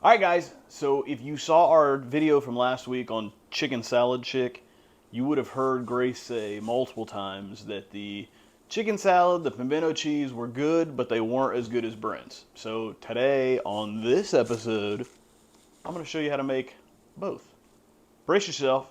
All right, guys. So if you saw our video from last week on chicken salad chick, you would have heard Grace say multiple times that the chicken salad, the pimento cheese were good, but they weren't as good as Brent's. So today on this episode, I'm going to show you how to make both. Brace yourself.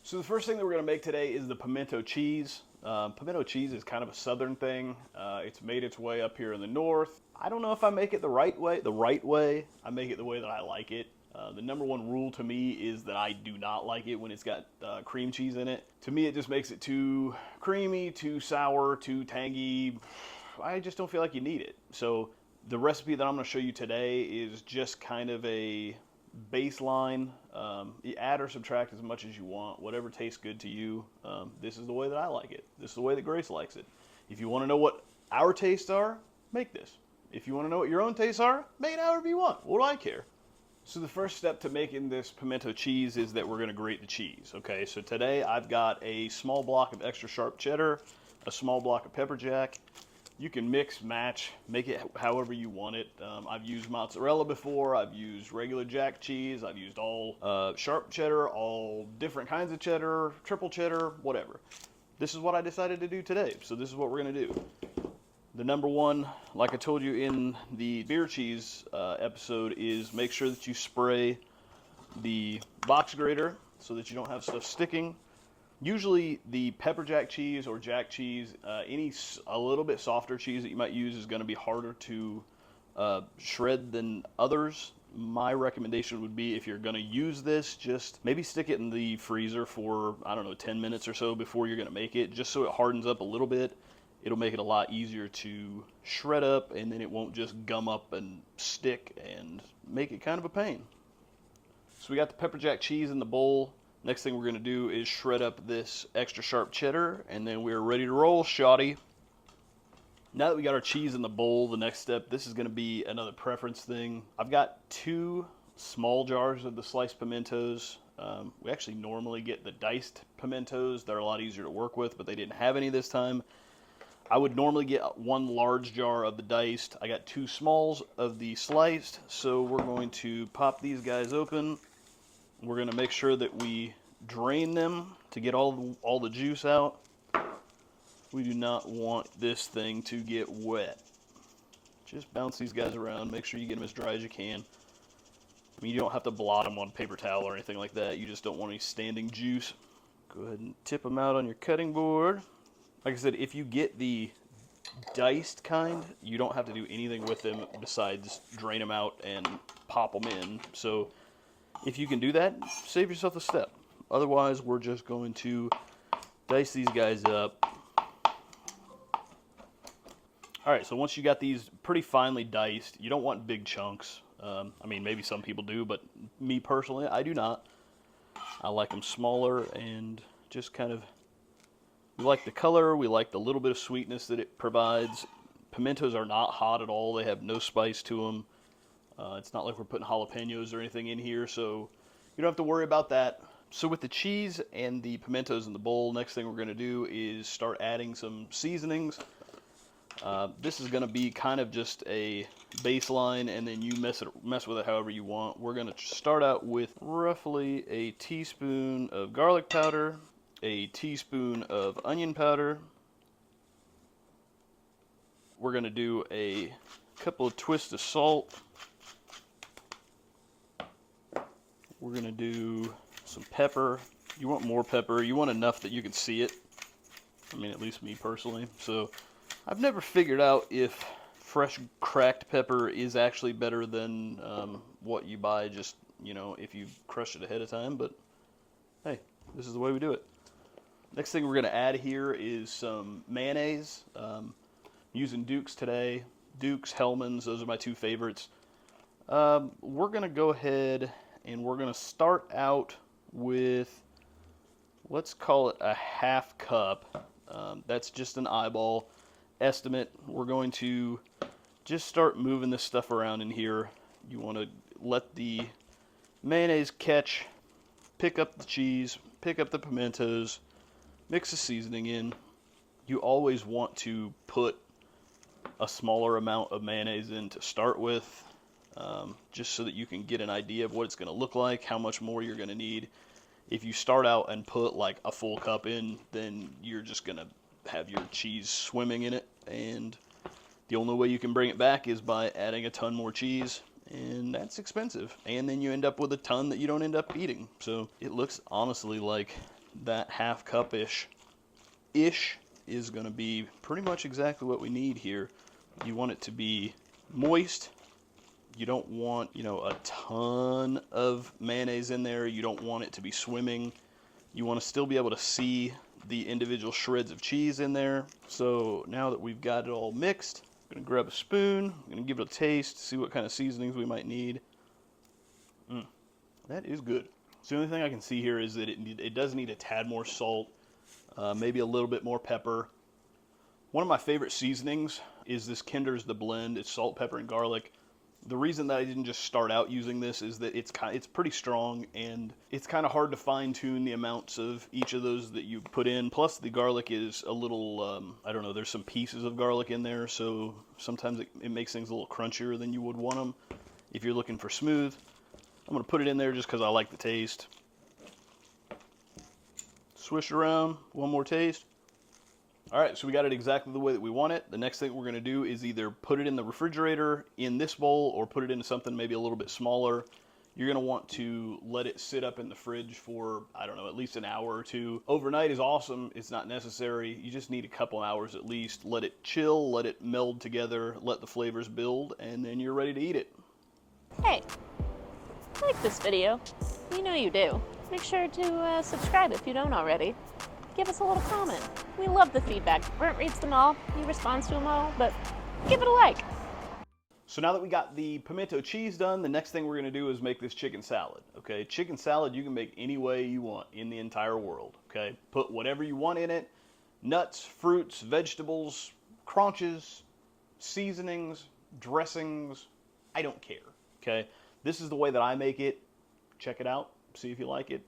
So the first thing that we're going to make today is the pimento cheese. Pimento cheese is kind of a southern thing. It's made its way up here in the north. I don't know if I make it the right way. I make it the way that I like it. The number one rule to me is that I do not like it when it's got cream cheese in it. To me, it just makes it too creamy, too sour, too tangy. I just don't feel like you need it. So the recipe that I'm going to show you today is just kind of a baseline. You add or subtract as much as you want, whatever tastes good to you. This is the way that I like it. This is the way that Grace likes it. If you want to know what our tastes are, make this. If you want to know what your own tastes are, make it however you want. What do I care? So the first step to making this pimento cheese is that we're going to grate the cheese. Okay, so today I've got a small block of extra sharp cheddar, a small block of pepper jack. You can mix, match, make it however you want it. I've used mozzarella before, I've used regular jack cheese, I've used all sharp cheddar, all different kinds of cheddar, triple cheddar, whatever. This is what I decided to do today, so this is what we're going to do. The number one, like I told you in the beer cheese episode, is make sure that you spray the box grater so that you don't have stuff sticking. Usually the pepper jack cheese or jack cheese, a little bit softer cheese that you might use is going to be harder to shred than others. My recommendation would be, if you're going to use this, just maybe stick it in the freezer for, I don't know, 10 minutes or so before you're going to make it, just so it hardens up a little bit. It'll make it a lot easier to shred up, and then it won't just gum up and stick and make it kind of a pain. So we got the pepper jack cheese in the bowl. Next thing we're going to do is shred up this extra sharp cheddar, and then we're ready to roll, shawty. Now that we got our cheese in the bowl, the next step, this is going to be another preference thing. I've got 2 small jars of the sliced pimentos. We actually normally get the diced pimentos. They're a lot easier to work with, but they didn't have any this time. I would normally get 1 large jar of the diced. I got 2 smalls of the sliced, so we're going to pop these guys open. We're going to make sure that we drain them to get all the juice out. We do not want this thing to get wet. Just bounce these guys around. Make sure you get them as dry as you can. I mean, you don't have to blot them on paper towel or anything like that. You just don't want any standing juice. Go ahead and tip them out on your cutting board. Like I said, if you get the diced kind, you don't have to do anything with them besides drain them out and pop them in. So if you can do that, save yourself a step. Otherwise, we're just going to dice these guys up. Alright, so once you got these pretty finely diced, you don't want big chunks. I mean, maybe some people do, but me personally, I do not. I like them smaller and just kind of, we like the color, we like the little bit of sweetness that it provides. Pimentos are not hot at all, they have no spice to them. It's not like we're putting jalapenos or anything in here, so you don't have to worry about that. So with the cheese and the pimentos in the bowl, next thing we're going to do is start adding some seasonings. This is going to be kind of just a baseline, and then you mess with it however you want. We're going to start out with roughly a teaspoon of garlic powder, a teaspoon of onion powder. We're going to do a couple of twists of salt. We're going to do some pepper. You want more pepper. You want enough that you can see it. I mean, at least me personally. So I've never figured out if fresh cracked pepper is actually better than what you buy just, you know, if you crush it ahead of time. But hey, this is the way we do it. Next thing we're going to add here is some mayonnaise. Using Duke's today. Duke's, Hellman's, those are my two favorites. We're going to go ahead and we're going to start out with, let's call it a half cup. That's just an eyeball estimate. We're going to just start moving this stuff around in here. You want to let the mayonnaise catch, pick up the cheese, pick up the pimentos, mix the seasoning in. You always want to put a smaller amount of mayonnaise in to start with, just so that you can get an idea of what it's going to look like, how much more you're going to need. If you start out and put like a full cup in, then you're just going to have your cheese swimming in it, and the only way you can bring it back is by adding a ton more cheese, and that's expensive, and then you end up with a ton that you don't end up eating. So it looks honestly like that half cup-ish is going to be pretty much exactly what we need here. You want it to be moist. You don't want, a ton of mayonnaise in there. You don't want it to be swimming. You want to still be able to see the individual shreds of cheese in there. So now that we've got it all mixed, I'm going to grab a spoon. I'm going to give it a taste, see what kind of seasonings we might need. That is good. So the only thing I can see here is that it does need a tad more salt, maybe a little bit more pepper. One of my favorite seasonings is this Kinder's The Blend. It's salt, pepper, and garlic. The reason that I didn't just start out using this is that it's pretty strong, and it's kind of hard to fine-tune the amounts of each of those that you put in. Plus, the garlic is a little, I don't know, there's some pieces of garlic in there, so sometimes it makes things a little crunchier than you would want them if you're looking for smooth. I'm going to put it in there just because I like the taste. Swish around, one more taste. Alright, so we got it exactly the way that we want it. The next thing we're going to do is either put it in the refrigerator in this bowl or put it into something maybe a little bit smaller. You're going to want to let it sit up in the fridge for, I don't know, at least an hour or two. Overnight is awesome. It's not necessary. You just need a couple hours at least. Let it chill, let it meld together, let the flavors build, and then you're ready to eat it. Hey, like this video. You know you do. Make sure to subscribe if you don't already. Give us a little comment. We love the feedback. Brent reads them all. He responds to them all, but give it a like. So now that we got the pimento cheese done, the next thing we're going to do is make this chicken salad. Okay, chicken salad you can make any way you want in the entire world. Okay, put whatever you want in it: nuts, fruits, vegetables, crunches, seasonings, dressings. I don't care. Okay, this is the way that I make it. Check it out. See if you like it.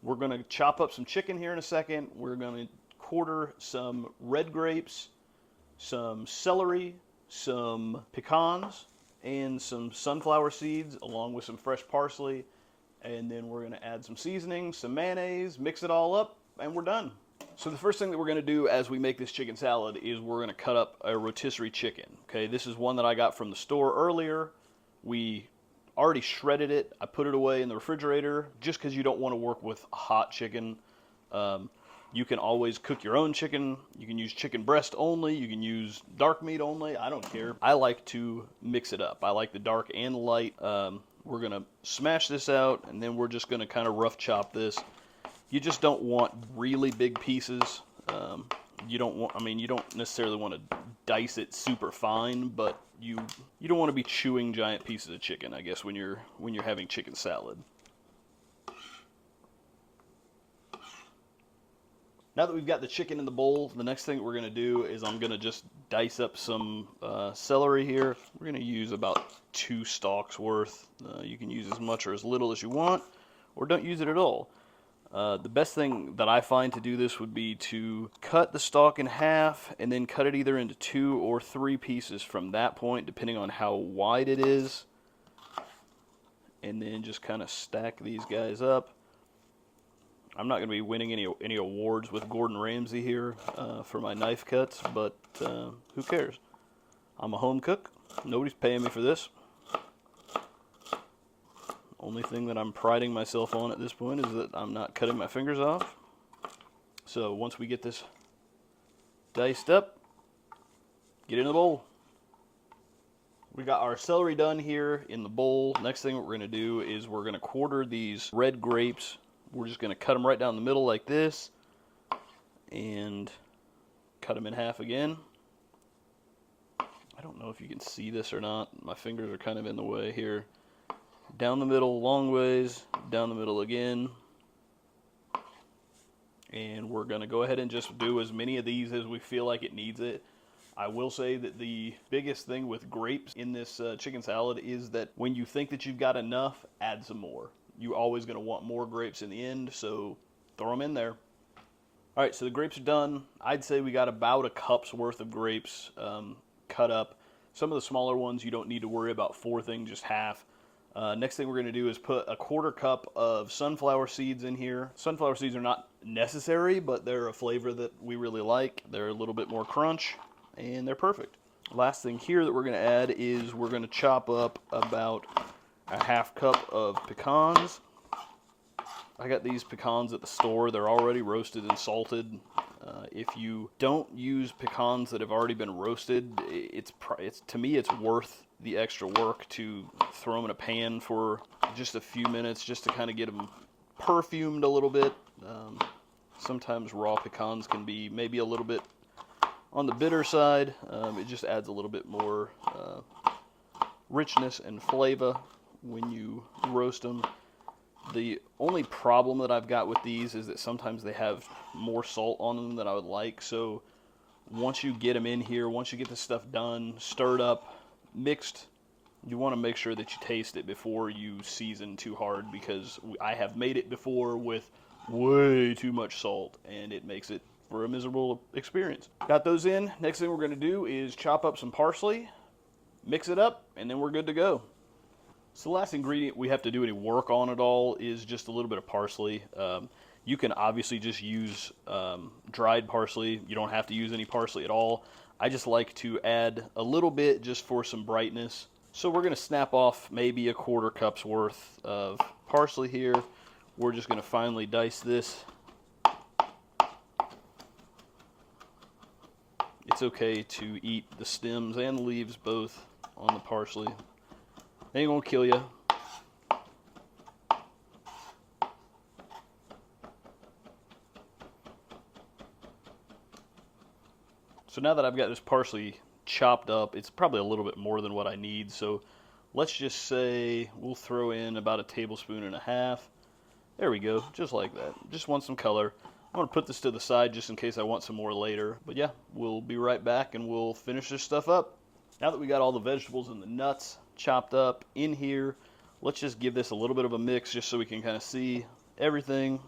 We're going to chop up some chicken here in a second. We're going to quarter some red grapes, some celery, some pecans, and some sunflower seeds, along with some fresh parsley. And then we're going to add some seasoning, some mayonnaise, mix it all up, and we're done. So the first thing that we're going to do as we make this chicken salad is we're going to cut up a rotisserie chicken. Okay, this is one that I got from the store earlier. We already shredded it. I put it away in the refrigerator just because you don't want to work with hot chicken. You can always cook your own chicken. You can use chicken breast only. You can use dark meat only. I don't care. I like to mix it up. I like the dark and the light. We're going to smash this out, and then we're just going to kind of rough chop this. You just don't want really big pieces. You don't necessarily want to dice it super fine, but you don't want to be chewing giant pieces of chicken, I guess, when you're having chicken salad. Now that we've got the chicken in the bowl, the next thing we're going to do is I'm going to just dice up some celery here. We're going to use about 2 stalks worth. You can use as much or as little as you want, or don't use it at all. The best thing that I find to do this would be to cut the stalk in half and then cut it either into 2 or 3 pieces from that point, depending on how wide it is. And then just kind of stack these guys up. I'm not going to be winning any awards with Gordon Ramsay here for my knife cuts, but who cares? I'm a home cook. Nobody's paying me for this. Only thing that I'm priding myself on at this point is that I'm not cutting my fingers off. So once we get this diced up, get it in the bowl. We got our celery done here in the bowl. Next thing what we're going to do is we're going to quarter these red grapes. We're just going to cut them right down the middle like this. and cut them in half again. I don't know if you can see this or not. My fingers are kind of in the way here. Down the middle, long ways, down the middle again. And we're going to go ahead and just do as many of these as we feel like it needs it. I will say that the biggest thing with grapes in this chicken salad is that when you think that you've got enough, add some more. You're always going to want more grapes in the end, so throw them in there. All right, so the grapes are done. I'd say we got about a cup's worth of grapes cut up. Some of the smaller ones you don't need to worry about fourthing, just half. Next thing we're going to do is put a 1/4 cup of sunflower seeds in here. Sunflower seeds are not necessary, but they're a flavor that we really like. They're a little bit more crunch, and they're perfect. Last thing here that we're going to add is we're going to chop up about a 1/2 cup of pecans. I got these pecans at the store. They're already roasted and salted. If you don't use pecans that have already been roasted, it's to me it's worth the extra work to throw them in a pan for just a few minutes just to kind of get them perfumed a little bit. Sometimes raw pecans can be maybe a little bit on the bitter side. It just adds a little bit more richness and flavor when you roast them. The only problem that I've got with these is that sometimes they have more salt on them than I would like. So once you get them in here, once you get this stuff done, stirred up, mixed, you want to make sure that you taste it before you season too hard, because I have made it before with way too much salt and it makes it for a miserable experience. Got those in. Next thing we're going to do is chop up some parsley, mix it up, and then we're good to go. So the last ingredient we have to do any work on at all is just a little bit of parsley. You can obviously just use dried parsley. You don't have to use any parsley at all. I just like to add a little bit just for some brightness. So we're going to snap off maybe a 1/4 cup's worth of parsley here. We're just going to finely dice this. It's okay to eat the stems and the leaves both on the parsley. They ain't gonna kill you. So now that I've got this parsley chopped up, it's probably a little bit more than what I need. So let's just say we'll throw in about 1.5 tablespoons. There we go, just like that. Just want some color. I'm gonna put this to the side just in case I want some more later. But yeah, we'll be right back and we'll finish this stuff up. Now that we got all the vegetables and the nuts chopped up in here, let's just give this a little bit of a mix just so we can kind of see everything.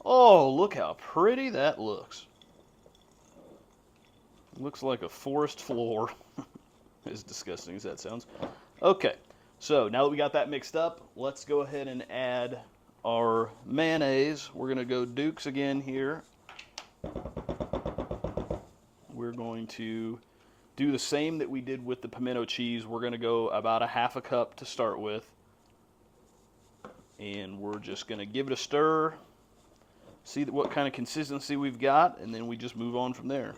Oh, look how pretty that looks. Looks like a forest floor. As disgusting as that sounds. Okay, so now that we got that mixed up, let's go ahead and add our mayonnaise. We're going to go Dukes again here. We're going to do the same that we did with the pimento cheese. We're going to go about a 1/2 cup to start with. And we're just going to give it a stir, see what kind of consistency we've got, and then we just move on from there.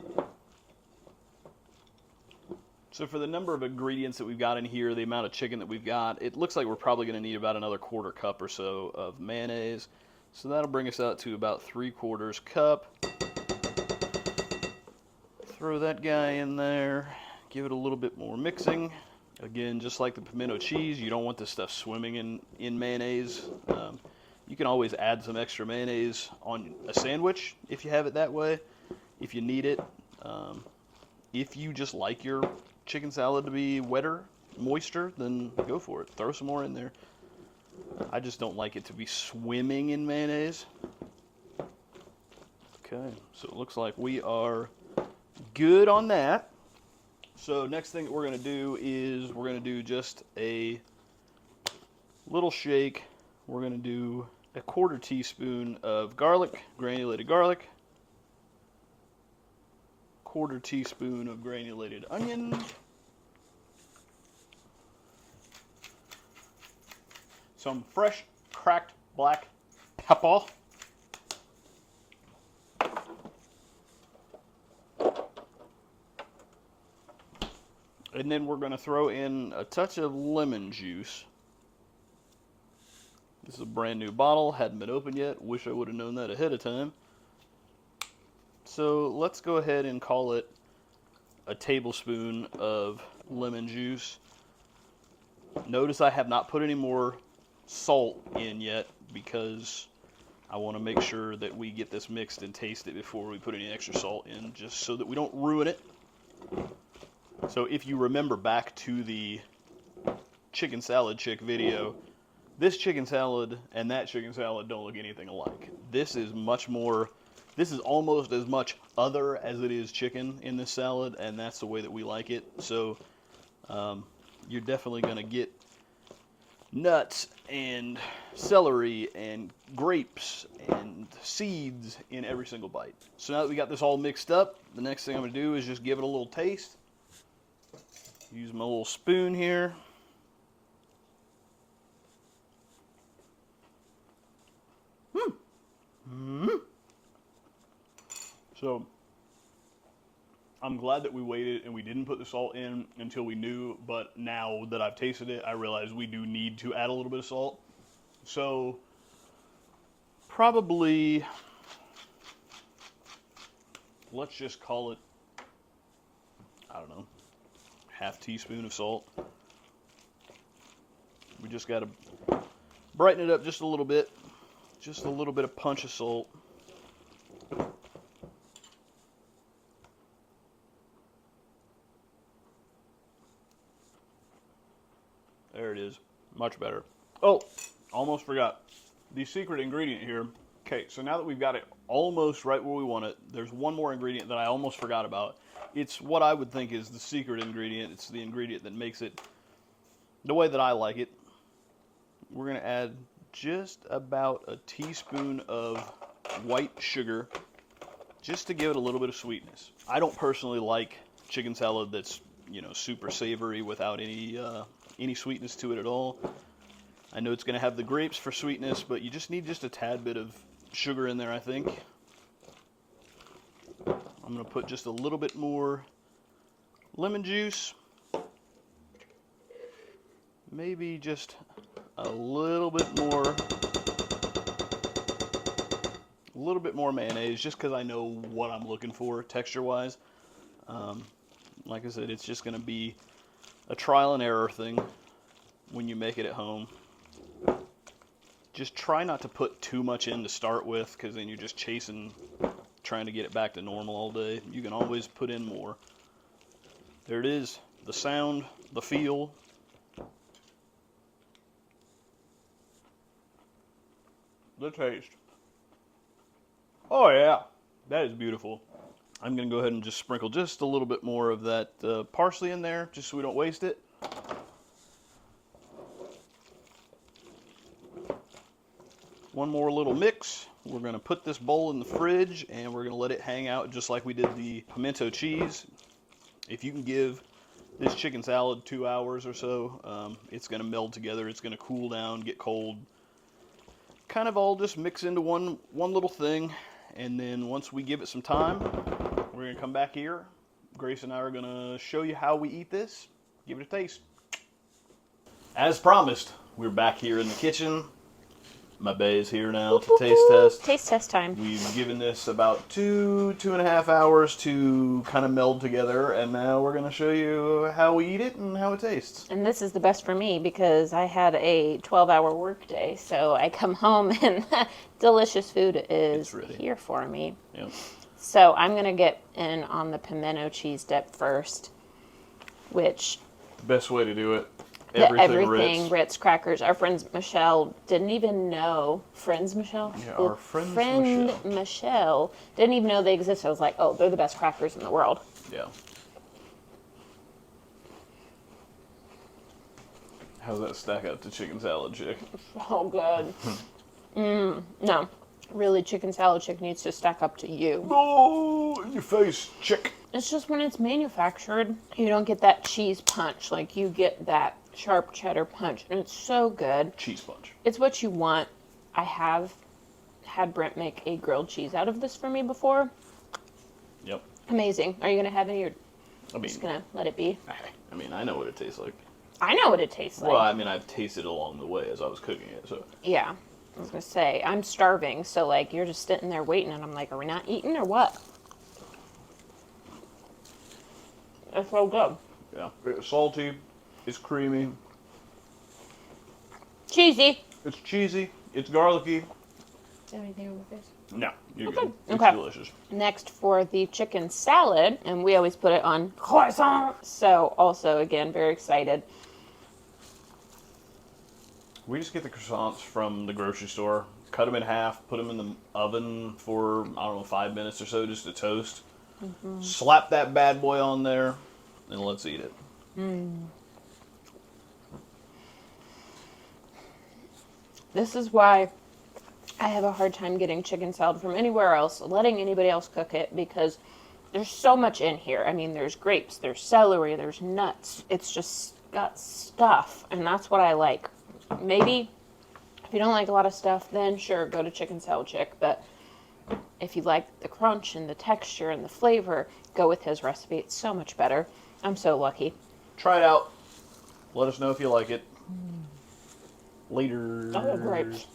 So for the number of ingredients that we've got in here, the amount of chicken that we've got, it looks like we're probably going to need about another 1/4 cup or so of mayonnaise. So that'll bring us out to about 3/4 cup. Throw that guy in there, give it a little bit more mixing. Again, just like the pimento cheese, you don't want this stuff swimming in mayonnaise. You can always add some extra mayonnaise on a sandwich if you have it that way, if you need it. If you just like your chicken salad to be wetter, moister, then go for it. Throw some more in there. I just don't like it to be swimming in mayonnaise. Okay, so it looks like we are good on that. So next thing that we're going to do is we're going to do just a little shake. We're going to do a 1/4 teaspoon of garlic, granulated garlic, 1/4 teaspoon of granulated onion, some fresh cracked black pepper, and then we're going to throw in a touch of lemon juice. This is a brand new bottle, hadn't been opened yet. Wish I would have known that ahead of time. So let's go ahead and call it a tablespoon of lemon juice. Notice I have not put any more salt in yet because I want to make sure that we get this mixed and taste it before we put any extra salt in, just so that we don't ruin it. So if you remember back to the chicken salad chick video, this chicken salad and that chicken salad don't look anything alike. This is almost as much other as it is chicken in this salad, and that's the way that we like it. So you're definitely going to get nuts and celery and grapes and seeds in every single bite. So now that we got this all mixed up, the next thing I'm going to do is just give it a little taste. Use my little spoon here. So I'm glad that we waited and we didn't put the salt in until we knew, but now that I've tasted it, I realize we do need to add a little bit of salt. So probably, let's just call it, I don't know, half teaspoon of salt. We just got to brighten it up just a little bit. Just a little bit of punch of salt. There it is. Much better. Oh, almost forgot. The secret ingredient here. Okay, so now that we've got it almost right where we want it, there's one more ingredient that I almost forgot about. It's what I would think is the secret ingredient. It's the ingredient that makes it the way that I like it. We're going to add just about a teaspoon of white sugar just to give it a little bit of sweetness. I don't personally like chicken salad that's, you know, super savory without any sweetness to it at all. I know it's going to have the grapes for sweetness, but you just need just a tad bit of sugar in there, I think. I'm going to put just a little bit more lemon juice. Maybe just a little bit more mayonnaise, just because I know what I'm looking for texture-wise. Like I said, it's just going to be a trial and error thing when you make it at home. Just try not to put too much in to start with, because then you're just trying to get it back to normal all day. You can always put in more. There it is, the sound, the feel. The taste. Oh yeah, that is beautiful. I'm going to go ahead and just sprinkle just a little bit more of that parsley in there, just so we don't waste it. One more little mix. We're going to put this bowl in the fridge, and we're going to let it hang out just like we did the pimento cheese. If you can give this chicken salad 2 hours or so, it's going to meld together. It's going to cool down, get cold. Kind of all just mix into one little thing, and then once we give it some time, we're going to come back here. Grace and I are going to show you how we eat this. Give it a taste. As promised, we're back here in the kitchen. My bae is here now to taste test. Taste test time. We've given this about 2.5 hours to kind of meld together, and now we're going to show you how we eat it and how it tastes. And this is the best for me because I had a 12-hour work day, so I come home and delicious food is here for me. Yep. So I'm going to get in on the pimento cheese dip first, which... Best way to do it. Everything Ritz crackers. Our friend Michelle didn't even know. Michelle? Yeah, our friend Michelle didn't even know they existed. I was like, oh, they're the best crackers in the world. Yeah. How's that stack up to chicken salad chick? Oh, good. No. Really, chicken salad chick needs to stack up to you. Oh, in your face, chick. It's just when it's manufactured, you don't get that cheese punch. Like, you get that sharp cheddar punch, and it's so good. Cheese punch. It's what you want. I have had Brent make a grilled cheese out of this for me before. Yep. Amazing. Are you going to have any, or I mean, just going to let it be? I mean, I know what it tastes like. I know what it tastes like. Well, I mean, I've tasted along the way as I was cooking it, so. Yeah. I was going to say, I'm starving, so, like, you're just sitting there waiting, and I'm like, are we not eating or what? It's so good. Yeah, it's salty, it's creamy, Cheesy. it's cheesy, it's garlicky. Is there anything on my face? No, you're good. It's Okay. delicious. Next for the chicken salad, and we always put it on croissant. So also, again, very excited. We just get the croissants from the grocery store, cut them in half, put them in the oven for, I don't know, 5 minutes or so just to toast. Slap that bad boy on there, and let's eat it. This is why I have a hard time getting chicken salad from anywhere else, letting anybody else cook it, because there's so much in here. I mean, there's grapes, there's celery, there's nuts. It's just got stuff, and that's what I like. Maybe if you don't like a lot of stuff, then sure, go to Chicken Salad Chick. But if you like the crunch and the texture and the flavor, go with his recipe. It's so much better. I'm so lucky. Try it out. Let us know if you like it. Later. Oh, grapes.